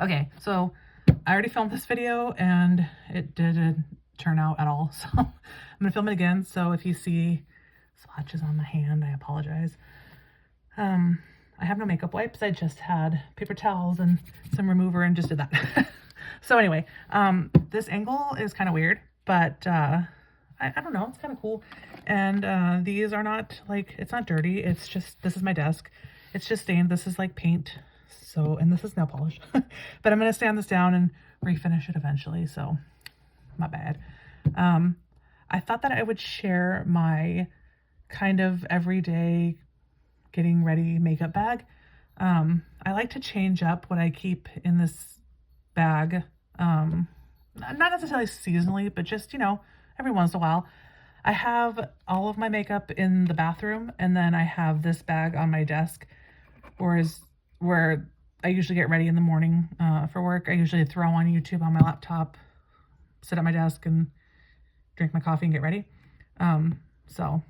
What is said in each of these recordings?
Okay, so I already filmed this video and it didn't turn out at all. So I'm gonna film it again. So if you see splotches on my hand, I apologize. I have no makeup wipes. I just had paper towels and some remover and just did that. So anyway, this angle is kind of weird, but I don't know, it's kind of cool. And these are not like, it's not dirty. It's just, this is my desk. It's just stained. This is like paint. So, and this is nail polish, but I'm going to sand this down and refinish it eventually. So not bad. I thought that I would share my kind of everyday getting ready makeup bag. I like to change up what I keep in this bag. Not necessarily seasonally, but just, every once in a while. I have all of my makeup in the bathroom, and then I have this bag on my desk, where I usually get ready in the morning for work. I usually throw on YouTube on my laptop, sit at my desk, and drink my coffee and get ready. So,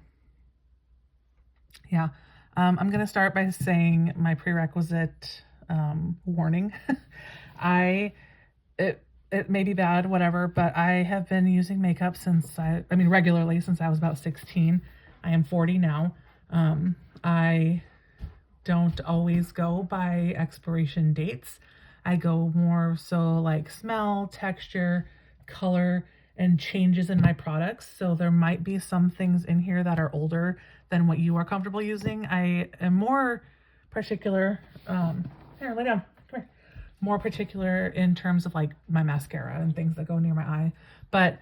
yeah. I'm going to start by saying my prerequisite warning. It may be bad, whatever, but I have been using makeup regularly since I was about 16. I am 40 now. I don't always go by expiration dates. I go more so like smell, texture, color, and changes in my products. So there might be some things in here that are older than what you are comfortable using. I am more particular, here, lay down, come here. More particular in terms of like my mascara and things that go near my eye. But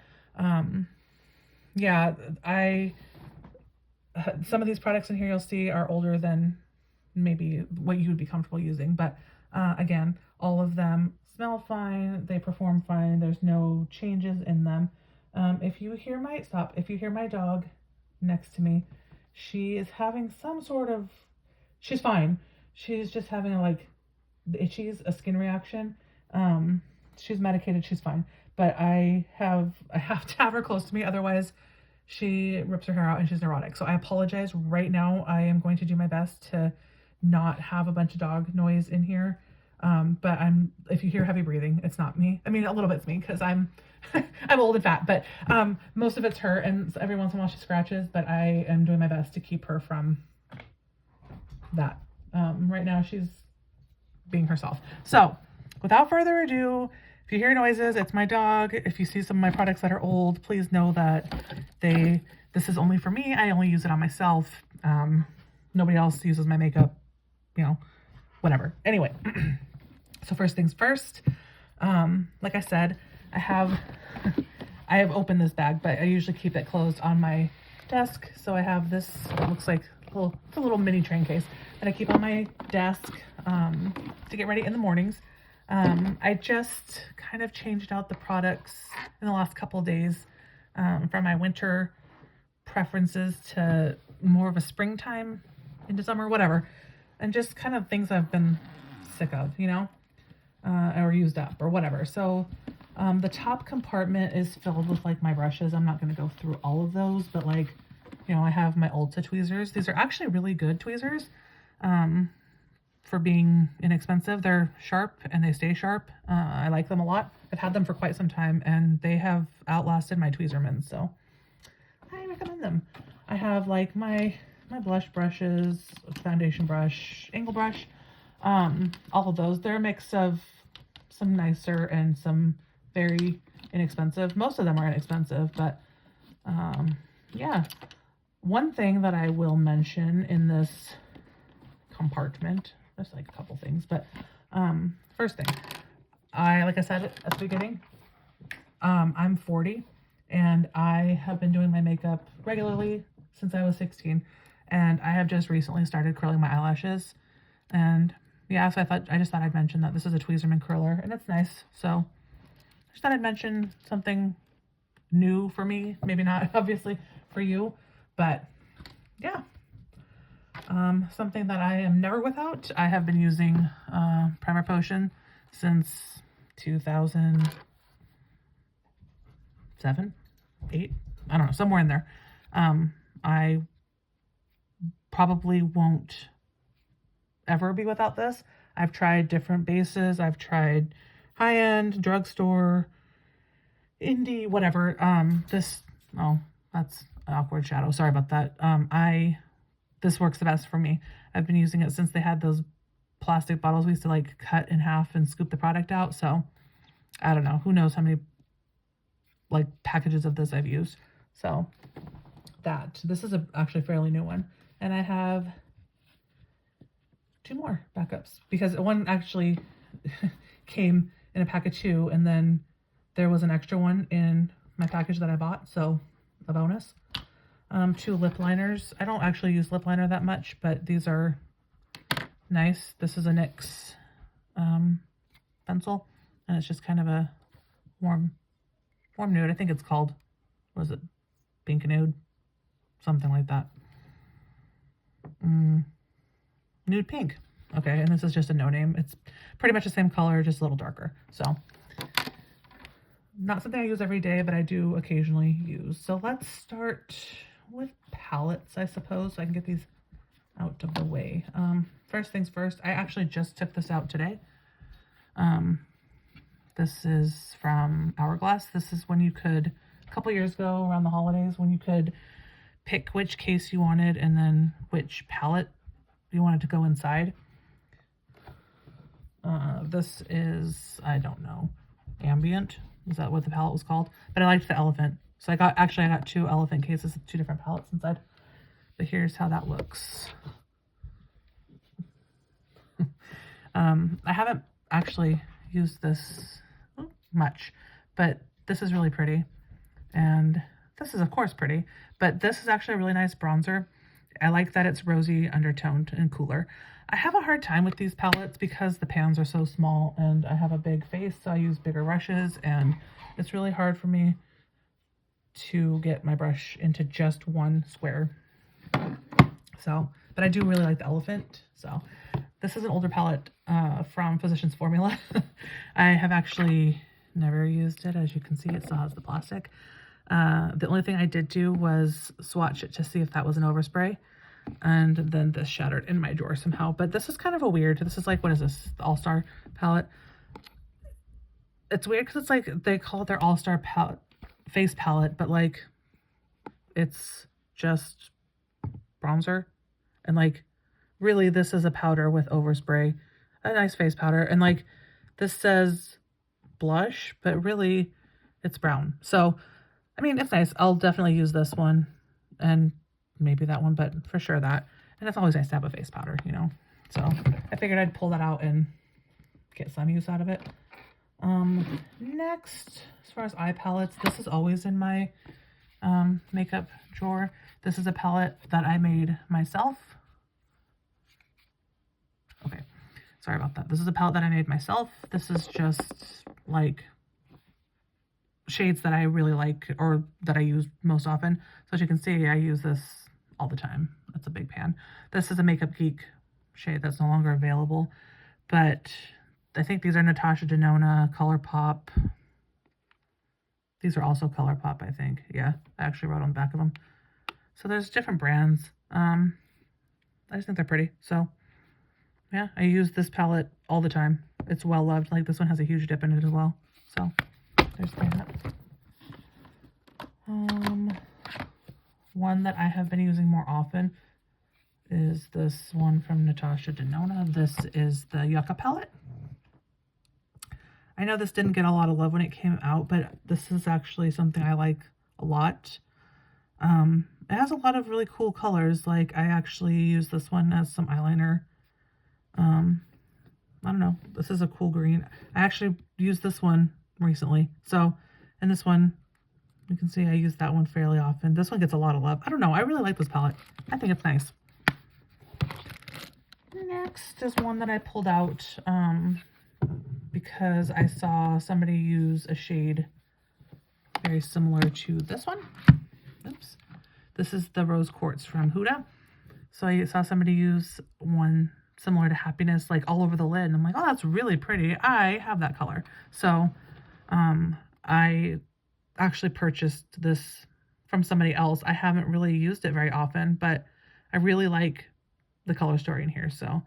yeah, some of these products in here you'll see are older than maybe what you would be comfortable using. But again, all of them smell fine, they perform fine, there's no changes in them. If you hear my dog next to me, she is having she's fine. She's just having the itchies, a skin reaction. She's medicated, she's fine. But I have to have her close to me, otherwise she rips her hair out and she's neurotic. So I apologize right now. I am going to do my best to not have a bunch of dog noise in here. But if you hear heavy breathing, it's not me. I mean, a little bit's me because I'm old and fat, but most of it's her, and every once in a while she scratches, but I am doing my best to keep her from that. Right now she's being herself. So without further ado, if you hear noises, it's my dog. If you see some of my products that are old, please know that this is only for me. I only use it on myself. Nobody else uses my makeup, whatever. Anyway, so first things first, like I said, I have opened this bag, but I usually keep it closed on my desk. So I have this, it looks like it's a little mini train case that I keep on my desk to get ready in the mornings. I just kind of changed out the products in the last couple of days from my winter preferences to more of a springtime into summer, whatever. And just kind of things I've been sick of, or used up or whatever. So the top compartment is filled with like my brushes. I'm not going to go through all of those, but I have my Ulta tweezers. These are actually really good tweezers for being inexpensive. They're sharp and they stay sharp. I like them a lot. I've had them for quite some time and they have outlasted my Tweezermans, so I recommend them. I have like my blush brushes, foundation brush, angle brush, all of those. They're a mix of some nicer and some very inexpensive. Most of them are inexpensive, but yeah. One thing that I will mention in this compartment, there's like a couple things, but first thing, like I said at the beginning, I'm 40 and I have been doing my makeup regularly since I was 16, and I have just recently started curling my eyelashes. And yeah, so I just thought I'd mention that this is a Tweezerman curler and it's nice. So I just thought I'd mention something new for me, maybe not obviously for you, but yeah. Something that I am never without. I have been using Primer Potion since 2007, 8, I don't know, somewhere in there. I probably won't ever be without this. I've tried different bases. I've tried high-end, drugstore, indie, whatever. Oh, that's an awkward shadow. Sorry about that. This works the best for me. I've been using it since they had those plastic bottles we used to like cut in half and scoop the product out. So I don't know. Who knows how many like packages of this I've used. So this is actually a fairly new one. And I have 2 more backups because one actually came in a pack of 2 and then there was an extra one in my package that I bought. So a bonus. 2 lip liners. I don't actually use lip liner that much, but these are nice. This is a NYX pencil, and it's just kind of a warm nude. I think it's called, what is it, Pink Nude? Something like that. Nude pink. Okay, and this is just a no name. It's pretty much the same color, just a little darker. So, not something I use every day, but I do occasionally use. So let's start with palettes, I suppose, so I can get these out of the way. First things first, I actually just took this out today. This is from Hourglass. This is when you could, a couple years ago around the holidays, when you could pick which case you wanted and then which palette you wanted to go inside. This is, I don't know, Ambient. Is that what the palette was called? But I liked the elephant. So I got 2 elephant cases with 2 different palettes inside. But here's how that looks. I haven't actually used this much, but this is really pretty. And this is of course pretty, but this is actually a really nice bronzer. I like that it's rosy undertoned and cooler. I have a hard time with these palettes because the pans are so small and I have a big face, so I use bigger brushes and it's really hard for me to get my brush into just one square. So, but I do really like the elephant. So this is an older palette from Physicians Formula. I have actually never used it. As you can see, it still has the plastic. The only thing I did do was swatch it to see if that was an overspray. And then this shattered in my drawer somehow. But this is kind of a weird, this is like, what is this? The All-Star palette. It's weird because it's like, they call it their All-Star palette, face palette, but like, it's just bronzer. And like, really, this is a powder with overspray, a nice face powder. And like, this says blush, but really, it's brown. So, I mean, it's nice. I'll definitely use this one and maybe that one, but for sure that. And it's always nice to have a face powder, you know. So I figured I'd pull that out and get some use out of it. Next, as far as eye palettes, this is always in my makeup drawer. This is a palette that I made myself. Okay, sorry about that. This is a palette that I made myself. This is just like shades that I really like or that I use most often. So as you can see, I use this all the time. That's a big pan. This is a Makeup Geek shade that's no longer available, but I think these are Natasha Denona, ColourPop. These are also ColourPop, I think. Yeah, I actually wrote on the back of them. So there's different brands. I just think they're pretty. So yeah, I use this palette all the time. It's well loved. Like this one has a huge dip in it as well. So there's that. One that I have been using more often is this one from Natasha Denona. This is the Yucca palette. I know this didn't get a lot of love when it came out, but this is actually something I like a lot. It has a lot of really cool colors. Like I actually use this one as some eyeliner. I don't know. This is a cool green. I actually used this one recently. So, and this one, you can see I use that one fairly often. This one gets a lot of love. I don't know. I really like this palette. I think it's nice. Next is one that I pulled out because I saw somebody use a shade very similar to this one. Oops. This is the Rose Quartz from Huda. So I saw somebody use one similar to Happiness, like all over the lid. And I'm like, oh, that's really pretty. I have that color. So I actually purchased this from somebody else. I haven't really used it very often, but I really like the color story in here. So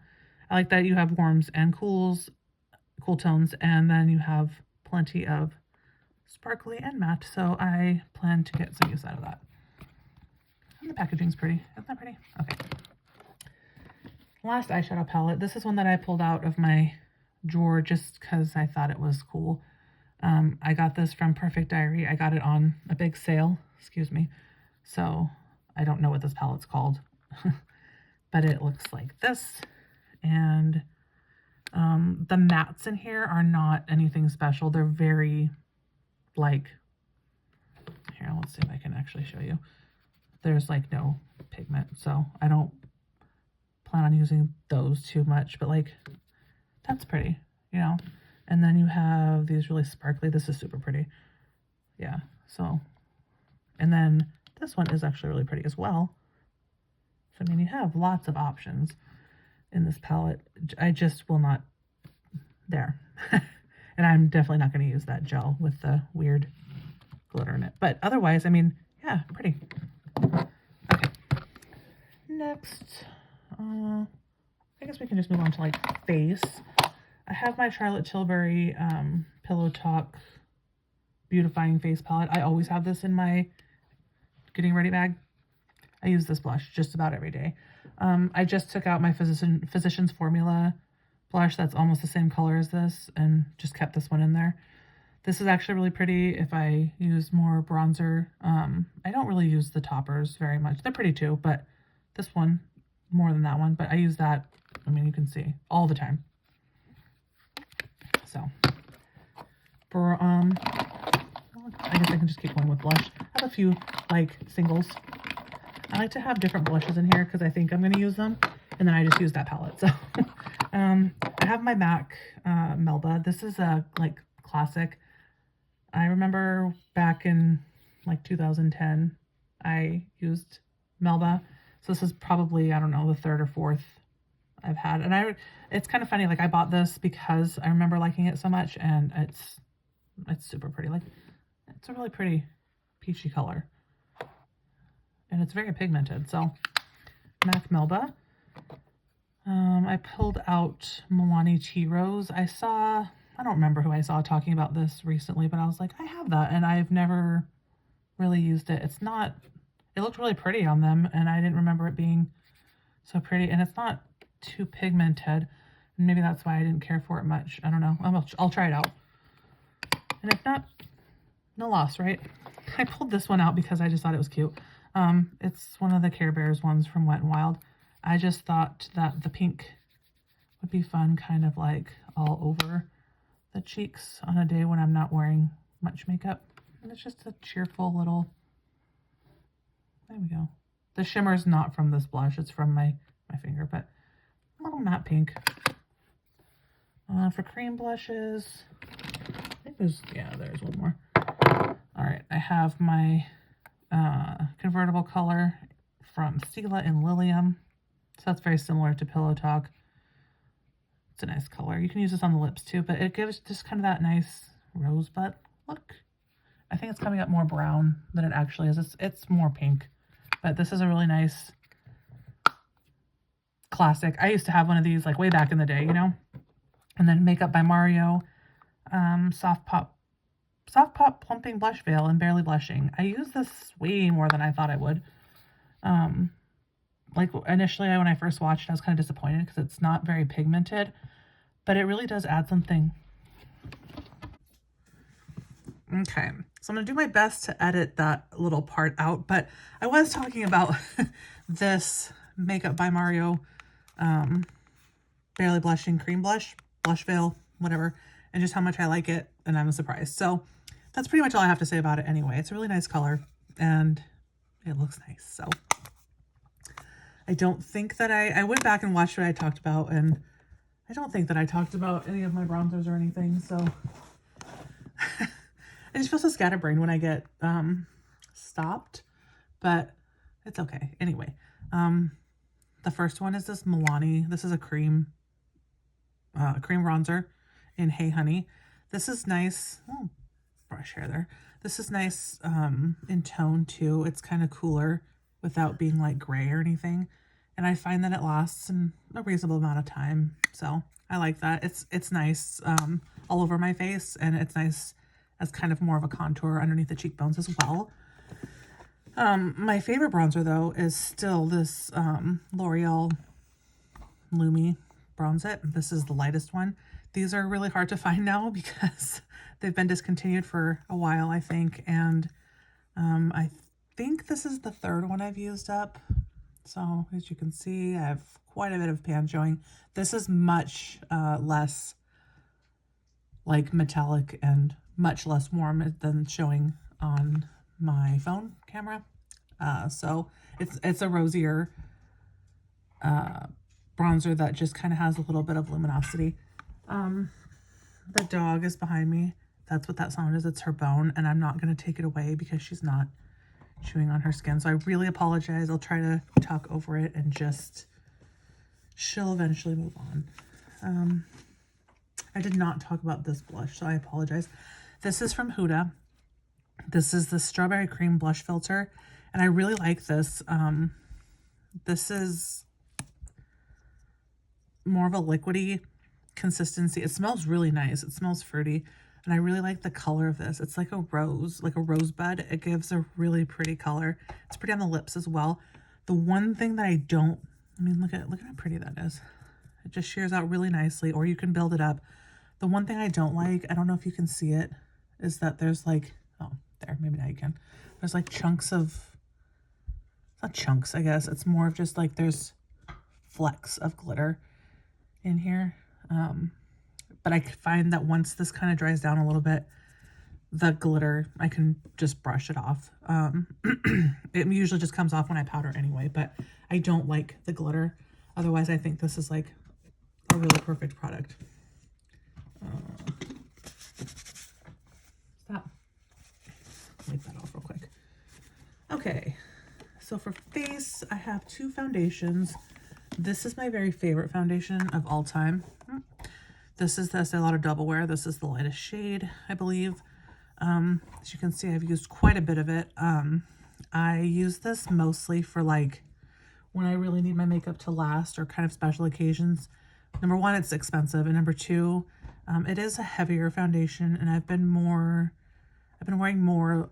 I like that you have warms and cool tones, and then you have plenty of sparkly and matte, so I plan to get some use out of that. And the packaging's pretty. Isn't that pretty? Okay. Last eyeshadow palette. This is one that I pulled out of my drawer just because I thought it was cool. I got this from Perfect Diary. I got it on a big sale, excuse me. So I don't know what this palette's called, but it looks like this. And the mattes in here are not anything special. They're very like, here, let's see if I can actually show you. There's like no pigment, so I don't plan on using those too much, but like, that's pretty, you know? And then you have these really sparkly, this is super pretty. Yeah, so, and then this one is actually really pretty as well. So, I mean, you have lots of options in this palette. I just will not, there. And I'm definitely not going to use that gel with the weird glitter in it. But otherwise, I mean, yeah, pretty. Okay. Next, I guess we can just move on to like face. I have my Charlotte Tilbury Pillow Talk Beautifying Face Palette. I always have this in my getting ready bag. I use this blush just about every day. I just took out my Physicians Formula blush that's almost the same color as this and just kept this one in there. This is actually really pretty if I use more bronzer. I don't really use the toppers very much. They're pretty too, but this one more than that one. But I use that, I mean, you can see, all the time. So, I guess I can just keep going with blush. I have a few, like, singles. I like to have different blushes in here because I think I'm going to use them. And then I just use that palette. So, I have my MAC Melba. This is a, like, classic. I remember back in, like, 2010, I used Melba. So this is probably, I don't know, the third or fourth I've had. And it's kind of funny, like I bought this because I remember liking it so much, and it's super pretty. Like, it's a really pretty peachy color. And it's very pigmented. So MAC Melba. I pulled out Milani Tea Rose. I don't remember who I saw talking about this recently, but I was like, I have that, and I've never really used it. It looked really pretty on them, and I didn't remember it being so pretty, and it's not too pigmented. Maybe that's why I didn't care for it much. I don't know. I'll try it out. And if not, no loss, right? I pulled this one out because I just thought it was cute. It's one of the Care Bears ones from Wet n Wild. I just thought that the pink would be fun, kind of like all over the cheeks on a day when I'm not wearing much makeup. And it's just a cheerful little, there we go. The shimmer is not from this blush. It's from my finger, but a little matte pink. For cream blushes, there's one more. All right, I have my convertible color from Stila in Lilium. So that's very similar to Pillow Talk. It's a nice color. You can use this on the lips too, but it gives just kind of that nice rosebud look. I think it's coming up more brown than it actually is. It's more pink, but this is a really nice classic. I used to have one of these like way back in the day, you know. And then Makeup by Mario, Soft Pop Plumping Blush Veil and Barely Blushing. I use this way more than I thought I would. Like initially when I first watched, I was kind of disappointed because it's not very pigmented, but it really does add something. Okay, so I'm going to do my best to edit that little part out, but I was talking about this Makeup by Mario Barely Blushing Cream Blush Veil, whatever, and just how much I like it, and I'm surprised. So that's pretty much all I have to say about it anyway. It's a really nice color, and it looks nice. So I don't think that I went back and watched what I talked about, and I don't think that I talked about any of my bronzers or anything, so I just feel so scatterbrained when I get stopped, but it's okay. Anyway, the first one is this Milani. This is a cream bronzer in Hey Honey. This is nice. Oh, brush hair there. This is nice in tone too. It's kind of cooler without being like gray or anything. and I find that it lasts in a reasonable amount of time. So I like that. It's nice all over my face, and it's nice as kind of more of a contour underneath the cheekbones as well. My favorite bronzer though is still this L'Oreal Lumi Bronze It. This is the lightest one. These are really hard to find now because they've been discontinued for a while, I think, and I think this is the third one I've used up. So as you can see, I have quite a bit of pan showing. This is much less like metallic and much less warm than showing on my phone camera. So it's a rosier bronzer that just kind of has a little bit of luminosity. The dog is behind me. That's what that sound is. It's her bone, and I'm not going to take it away because she's not chewing on her skin. So I really apologize. I'll try to talk over it and just, she'll eventually move on. I did not talk about this blush, so I apologize. This is from Huda. This is the Strawberry Cream Blush Filter, and I really like this. This is more of a liquidy consistency. It smells really nice. It smells fruity, and I really like the color of this. It's like a rose, like a rosebud. It gives a really pretty color. It's pretty on the lips as well. The one thing that I don't, I mean, look at how pretty that is. It just shears out really nicely, or you can build it up. The one thing I don't like, I don't know if you can see it, is that there's like, oh, there, maybe now you can. There's like chunks of, not chunks, I guess. It's more of just like there's flecks of glitter in here. But I find that once this kind of dries down a little bit, the glitter, I can just brush it off. It usually just comes off when I powder anyway, but I don't like the glitter. Otherwise, I think this is like a really perfect product. Stop. Wipe that off real quick. Okay, so for face, I have two foundations. This is my very favorite foundation of all time. This is the Estee Lauder Double Wear. This is the lightest shade, I believe. As you can see, I've used quite a bit of it. I use this mostly for like when I really need my makeup to last or kind of special occasions. Number one, it's expensive, and number two, it is a heavier foundation, and I've been wearing more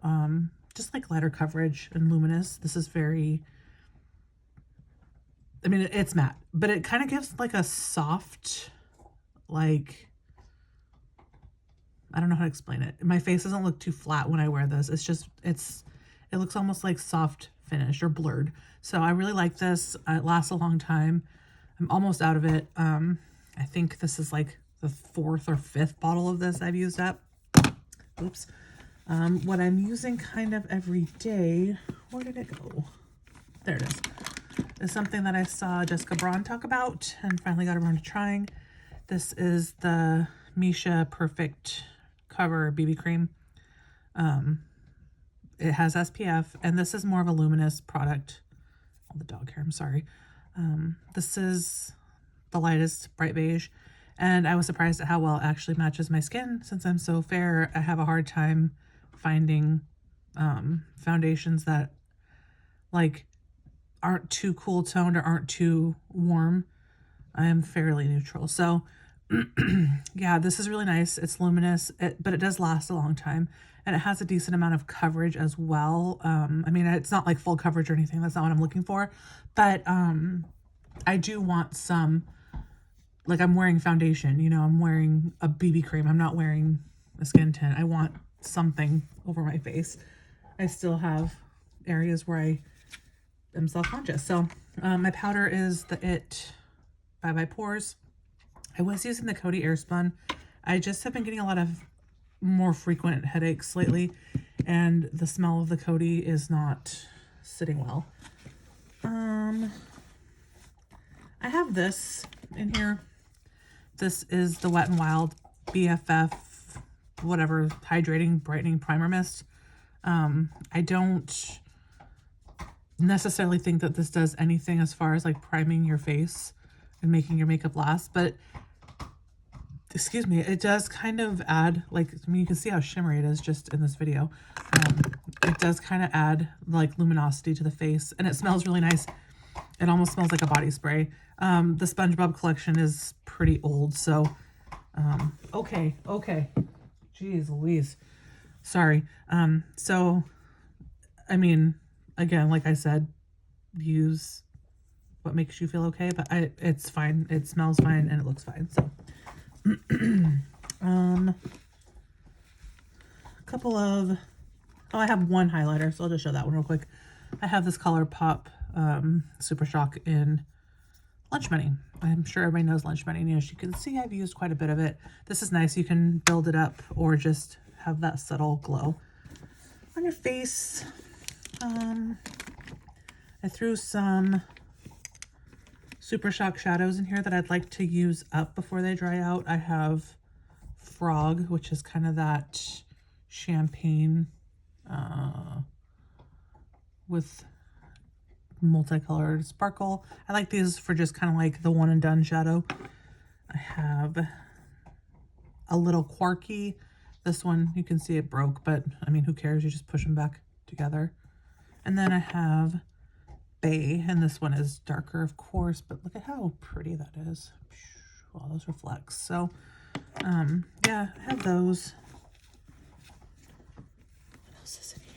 just like lighter coverage and luminous. This is very, I mean, it's matte, but it kind of gives like a soft, like, I don't know how to explain it. My face doesn't look too flat when I wear this. It's just, it looks almost like soft finish or blurred. So I really like this. It lasts a long time. I'm almost out of it. I think this is like the 4th or 5th bottle of this I've used up. Oops. What I'm using kind of every day, where did it go? There it is something that I saw Jessica Braun talk about and finally got around to trying. This is the Misha Perfect Cover BB Cream. It has SPF, and this is more of a luminous product. Oh, the dog hair, I'm sorry. This is the lightest bright beige, and I was surprised at how well it actually matches my skin. Since I'm so fair, I have a hard time finding foundations that like aren't too cool toned or aren't too warm. I am fairly neutral. So yeah, this is really nice. It's luminous, but it does last a long time, and it has a decent amount of coverage as well. I mean, it's not like full coverage or anything. That's not what I'm looking for, but I do want some, like, I'm wearing foundation, you know, I'm wearing a BB cream. I'm not wearing a skin tint. I want something over my face. I still have areas where I am self-conscious. So my powder is the IT by Pores. I was using the Coty Airspun. I just have been getting a lot of more frequent headaches lately, and the smell of the Coty is not sitting well. I have this in here. This is the Wet n Wild BFF whatever hydrating brightening primer mist. I don't necessarily think that this does anything as far as like priming your face and making your makeup last, but excuse me, it does kind of add, like, I mean, you can see how shimmery it is just in this video. It does kind of add like luminosity to the face, and it smells really nice. It almost smells like a body spray. The SpongeBob collection is pretty old, so okay. Jeez Louise. Sorry. So I mean, again, like I said, use what makes you feel okay, but it's fine. It smells fine and it looks fine. So a couple of I have one highlighter, so I'll just show that one real quick. I have this ColourPop Super Shock in Lunch Money. I'm sure everybody knows Lunch Money. And as you can see, I've used quite a bit of it. This is nice. You can build it up or just have that subtle glow on your face. I threw some Super Shock shadows in here that I'd like to use up before they dry out. I have Frog, which is kind of that champagne with multicolored sparkle. I like these for just kind of like the one and done shadow. I have a little Quarky. This one, you can see it broke, but I mean, who cares? You just push them back together. And then I have Bay, and this one is darker, of course, but look at how pretty that is. All those reflects. So, yeah, I have those. What else is in here?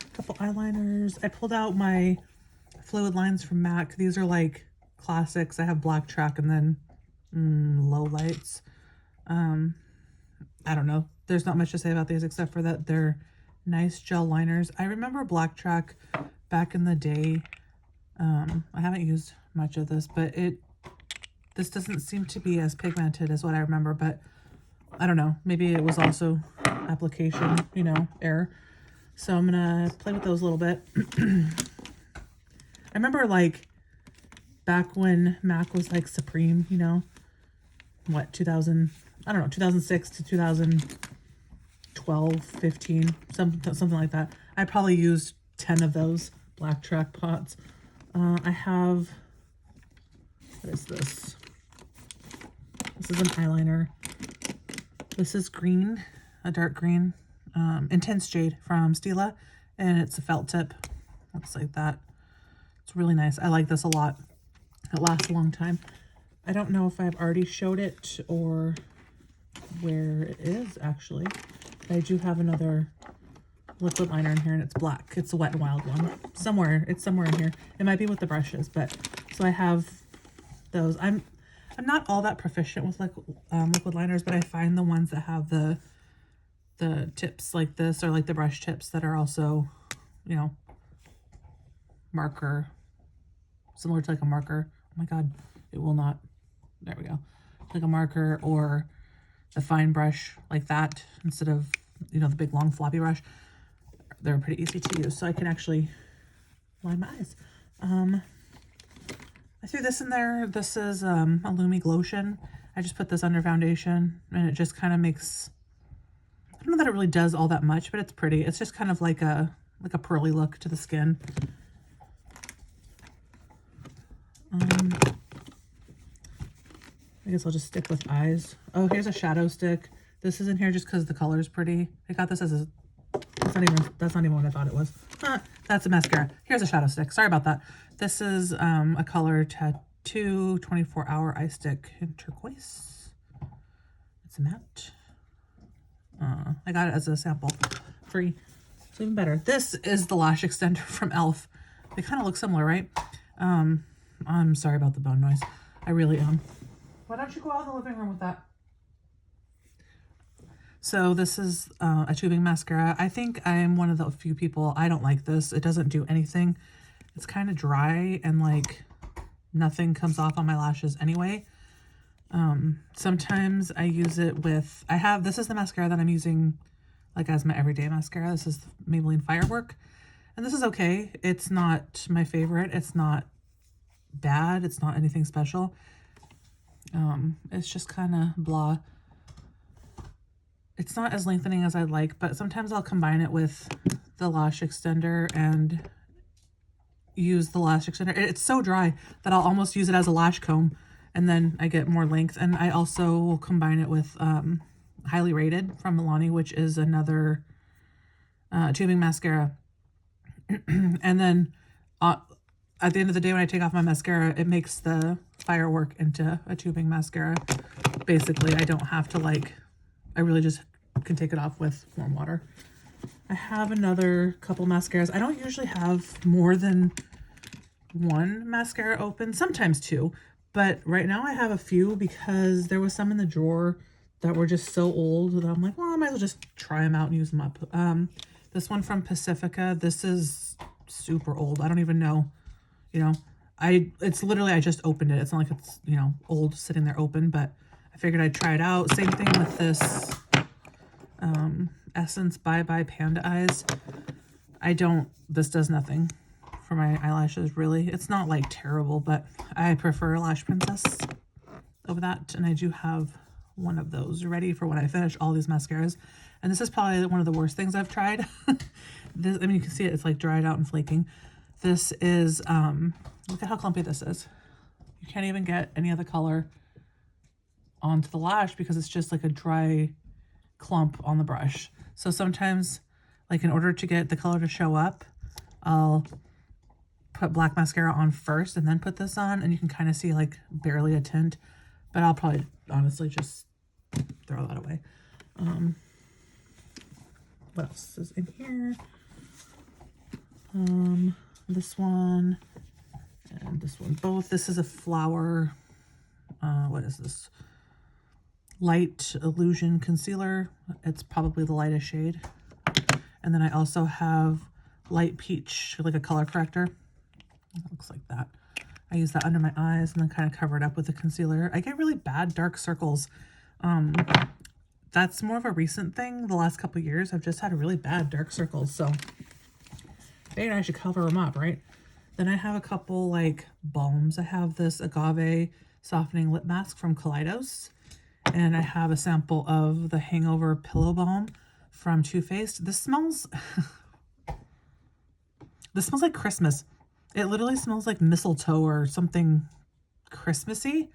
A couple eyeliners. I pulled out my fluid lines from MAC. These are like classics. I have Black Track and then low lights. I don't know. There's not much to say about these except for that they're nice gel liners. I remember Black Track back in the day. I haven't used much of this, but this doesn't seem to be as pigmented as what I remember, but I don't know. Maybe it was also application, you know, error. So I'm gonna play with those a little bit. I remember like back when MAC was like supreme, you know, what, 2006 to 2012, 15, something like that. I probably used 10 of those Black Track pots. I have, what is this? This is an eyeliner. This is green, a dark green, Intense Jade from Stila, and it's a felt tip. Looks like that. It's really nice. I like this a lot. It lasts a long time. I don't know if I've already showed it or where it is actually. I do have another liquid liner in here and it's black. It's a Wet n Wild one. It's somewhere in here. It might be with the brushes, but so I have those. I'm not all that proficient with liquid liners, but I find the ones that have the tips like this or like the brush tips that are also, you know, marker, similar to like a marker. Oh my God, it will not. There we go. Like a marker or a fine brush like that instead of, you know, the big long floppy brush. They're pretty easy to use, so I can actually line my eyes. I threw this in there. This is a Lumi Glotion. I just put this under foundation and it just kind of makes, I don't know that it really does all that much, but it's pretty. It's just kind of like a pearly look to the skin. I guess I'll just stick with eyes. Oh, here's a shadow stick. This is in here just because the color is pretty. I got this as a, that's not even what I thought it was. That's a mascara. Here's a shadow stick. Sorry about that. This is a Color Tattoo 24-hour eye stick in turquoise. It's a matte. I got it as a sample, free. It's even better. This is the lash extender from e.l.f. They kind of look similar, right? I'm sorry about the bone noise. I really am. Why don't you go out in the living room with that? So this is a tubing mascara. I think I'm one of the few people, I don't like this. It doesn't do anything. It's kind of dry and like nothing comes off on my lashes anyway. Sometimes I use it with, this is the mascara that I'm using like as my everyday mascara. This is Maybelline Firework. And this is okay. It's not my favorite. It's not bad. It's not anything special. It's just kind of blah. It's not as lengthening as I'd like, but sometimes I'll combine it with the lash extender and use the lash extender. It's so dry that I'll almost use it as a lash comb and then I get more length. And I also will combine it with Highly Rated from Milani, which is another tubing mascara. And then at the end of the day, when I take off my mascara, it makes the firework into a tubing mascara. Basically, I don't have to like, I really just can take it off with warm water. I have another couple mascaras. I don't usually have more than one mascara open, sometimes two, but right now I have a few because there was some in the drawer that were just so old that I'm like, well, I might as well just try them out and use them up. This one from Pacifica, this is super old. I don't even know, you know, it's literally, I just opened it. It's not like it's, you know, old sitting there open, but I figured I'd try it out. Same thing with this Essence Bye Bye Panda Eyes. This does nothing for my eyelashes, really. It's not like terrible, but I prefer Lash Princess over that. And I do have one of those ready for when I finish all these mascaras. And this is probably one of the worst things I've tried. This, I mean, you can see it, it's like dried out and flaking. This is, look at how clumpy this is. You can't even get any of the color onto the lash because it's just like a dry clump on the brush. So sometimes, like in order to get the color to show up, I'll put black mascara on first and then put this on, and you can kind of see like barely a tint, but I'll probably honestly just throw that away. What else is in here? This one and this one both. This is a flower, what is this? Light Illusion Concealer. It's probably the lightest shade. And then I also have Light Peach, like a color corrector. It looks like that. I use that under my eyes and then kind of cover it up with the concealer. I get really bad dark circles. That's more of a recent thing. The last couple years, I've just had really bad dark circles. So maybe I should cover them up, right? Then I have a couple like balms. I have this Agave Softening Lip Mask from Kaleidos. And I have a sample of the Hangover Pillow Balm from Too Faced. This smells like Christmas. It literally smells like mistletoe or something Christmassy.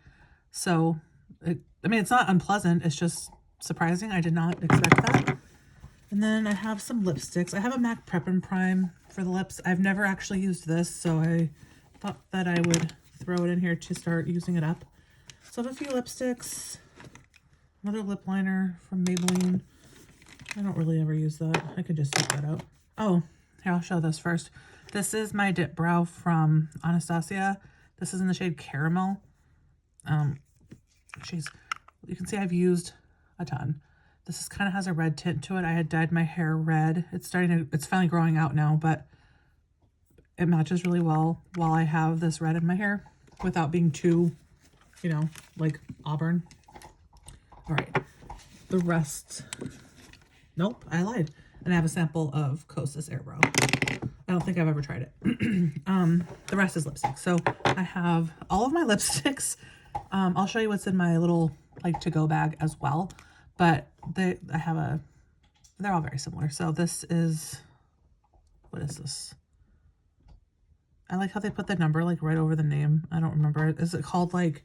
So, I mean, it's not unpleasant. It's just surprising. I did not expect that. And then I have some lipsticks. I have a MAC Prep and Prime for the lips. I've never actually used this, so I thought that I would throw it in here to start using it up. So I have a few lipsticks. Another lip liner from Maybelline. I don't really ever use that. I could just take that out. Oh, here, I'll show this first. This is my Dip Brow from Anastasia. This is in the shade Caramel. You can see I've used a ton. This kind of has a red tint to it. I had dyed my hair red. It's finally growing out now, but it matches really well while I have this red in my hair without being too, you know, like auburn. All right, the rest, nope, I lied. And I have a sample of Kosas Airbrow. I don't think I've ever tried it. The rest is lipstick. So I have all of my lipsticks. I'll show you what's in my little like to-go bag as well. But they're all very similar. So this is, what is this? I like how they put the number like right over the name. I don't remember. Is it called like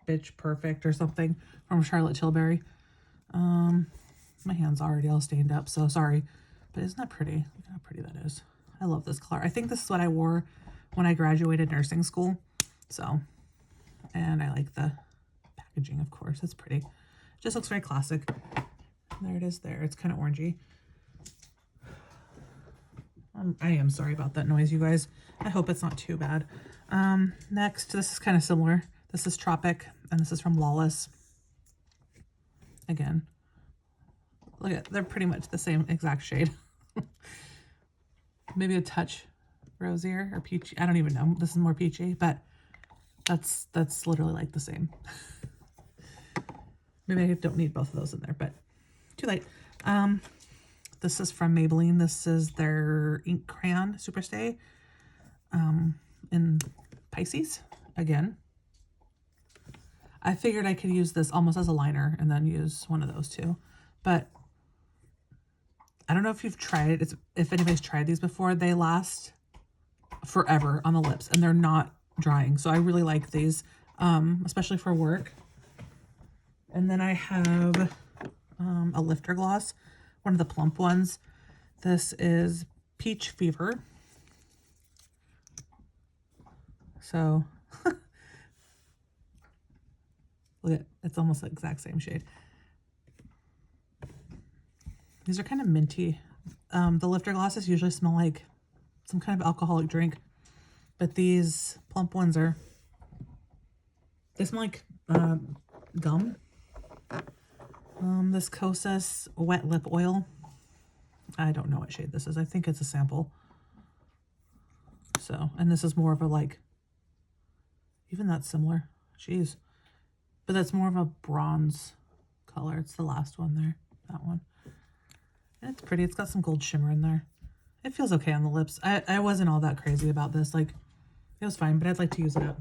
Bitch Perfect or something from Charlotte Tilbury? My hand's already all stained up, so sorry. But isn't that pretty? Look how pretty that is. I love this color. I think this is what I wore when I graduated nursing school. So, and I like the packaging, of course. It's pretty. It just looks very classic. There it is there. It's kind of orangey. I am sorry about that noise, you guys. I hope it's not too bad. Next, this is kind of similar. This is Tropic, and this is from Lawless. Again, look at, they're pretty much the same exact shade. Maybe a touch rosier or peachy. I don't even know. This is more peachy, but that's literally like the same. Maybe I don't need both of those in there, but too late. This is from Maybelline. This is their ink crayon Superstay in Pisces again. I figured I could use this almost as a liner and then use one of those too. But I don't know if you've tried it. If anybody's tried these before, they last forever on the lips and they're not drying. So I really like these, especially for work. And then I have a lifter gloss, one of the plump ones. This is Peach Fever. So look at, it's almost the exact same shade. These are kind of minty. The lifter glosses usually smell like some kind of alcoholic drink, but these plump ones they smell like gum. This Kosas wet lip oil. I don't know what shade this is. I think it's a sample. So, and this is more of a like, even that's similar. Jeez. But that's more of a bronze color. It's the last one there. That one. And it's pretty. It's got some gold shimmer in there. It feels okay on the lips. I wasn't all that crazy about this. Like, it was fine, but I'd like to use it up.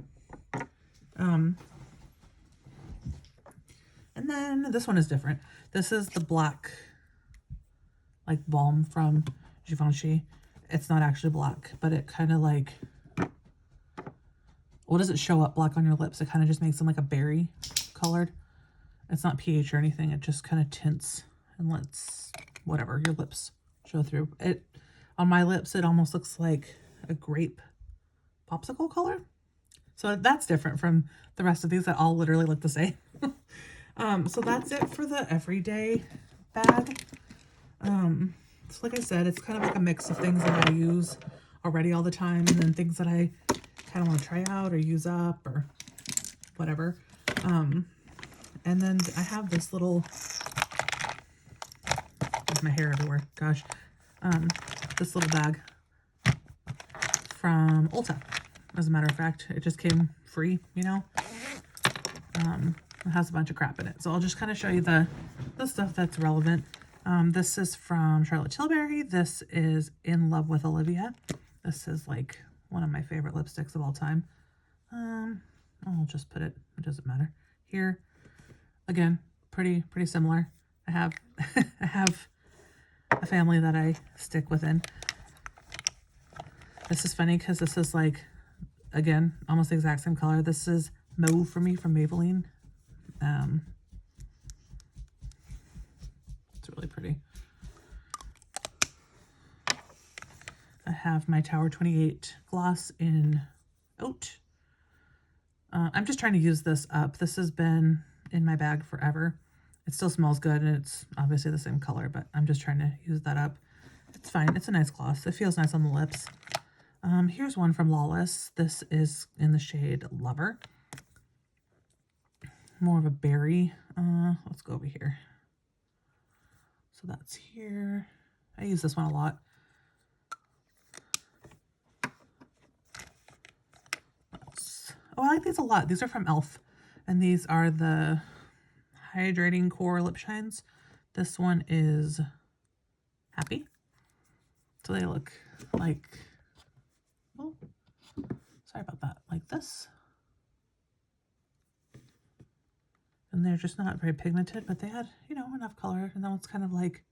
And then this one is different. This is the black, like, balm from Givenchy. It's not actually black, but it kind of like, well, does it show up black on your lips? It kind of just makes them like a berry colored. It's not pH or anything. It just kind of tints and lets whatever your lips show through. It on my lips, it almost looks like a grape popsicle color. So that's different from the rest of these that all literally look the same. So that's it for the everyday bag. So like I said, it's kind of like a mix of things that I use already all the time, and then things that I kind of want to try out or use up or whatever. And then I have this little, there's my hair everywhere, gosh. This little bag from Ulta, as a matter of fact. It just came free, you know. It has a bunch of crap in it. So I'll just kind of show you the stuff that's relevant. This is from Charlotte Tilbury. This is In Love with Olivia. This is like one of my favorite lipsticks of all time. I'll just put it doesn't matter. Here, again, pretty similar. I have I have a family that I stick within. This is funny because this is like, again, almost the exact same color. This is Mauve for me from Maybelline. It's really pretty. I have my Tower 28 gloss in Oat. I'm just trying to use this up. This has been in my bag forever. It still smells good, and it's obviously the same color, but I'm just trying to use that up. It's fine. It's a nice gloss. It feels nice on the lips. Here's one from Lawless. This is in the shade Lover. More of a berry. Let's go over here. So that's here. I use this one a lot. Oh, I like these a lot. These are from e.l.f. And these are the Hydrating Core Lip Shines. This one is Happy. So they look like, oh, sorry about that, like this. And they're just not very pigmented, but they had, you know, enough color. And that one's kind of like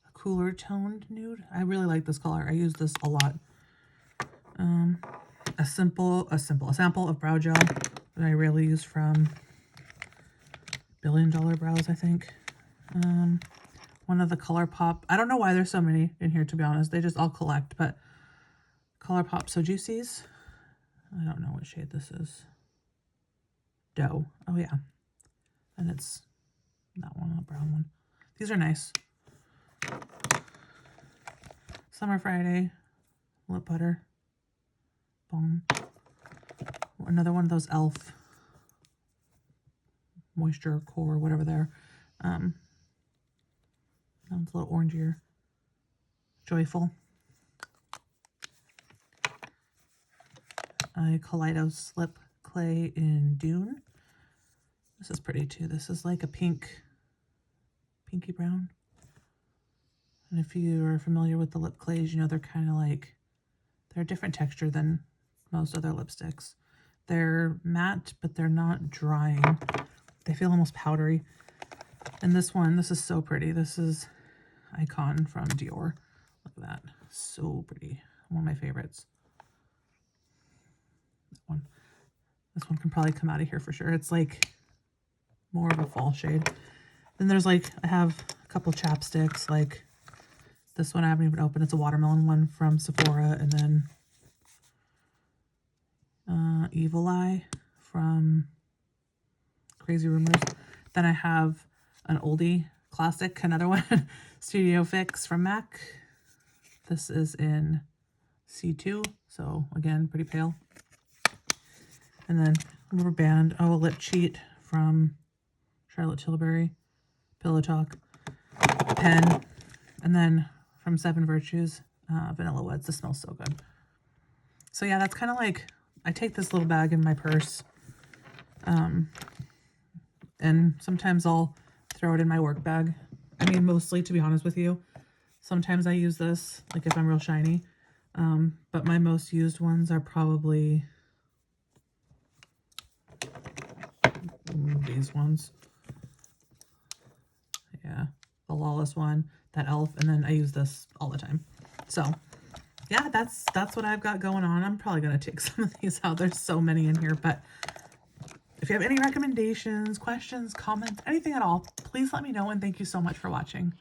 a cooler toned nude. I really like this color. I use this a lot. A sample of brow gel that I rarely use from Billion Dollar Brows, I think. One of the ColourPop. I don't know why there's so many in here, to be honest. They just all collect, but ColourPop So Juicies. I don't know what shade this is. Dough. Oh, yeah. And it's that one, a brown one. These are nice. Summer Friday. Lip butter. Boom. Another one of those e.l.f. Moisture Core, whatever they're. That one's a little orangier. Joyful. A Kaleidos Lip Clay in Dune. This is pretty too. This is like a pinky brown. And if you are familiar with the lip clays, you know they're kind of like, they're a different texture than most other lipsticks. They're matte, but they're not drying. They feel almost powdery. And this one, this is so pretty. This is Icon from Dior. Look at that. So pretty. One of my favorites. This one can probably come out of here for sure. It's like more of a fall shade. Then there's like, I have a couple chapsticks, like this one I haven't even opened. It's a watermelon one from Sephora. And then Evil Eye from Crazy Rumors. Then I have an oldie classic, another one, Studio Fix from MAC. This is in C2, so again, pretty pale. And then Rubber Band, a lip cheat from Charlotte Tilbury, Pillow Talk, pen, and then from Seven Virtues, Vanilla Woods. This smells so good. So yeah, that's kind of like, I take this little bag in my purse, and sometimes I'll throw it in my work bag. I mean, mostly, to be honest with you, sometimes I use this, like if I'm real shiny, but my most used ones are probably these ones. Yeah, the Lawless one, that elf, and then I use this all the time. So yeah, that's what I've got going on. I'm probably gonna take some of these out. There's so many in here, but if you have any recommendations, questions, comments, anything at all, please let me know, and thank you so much for watching.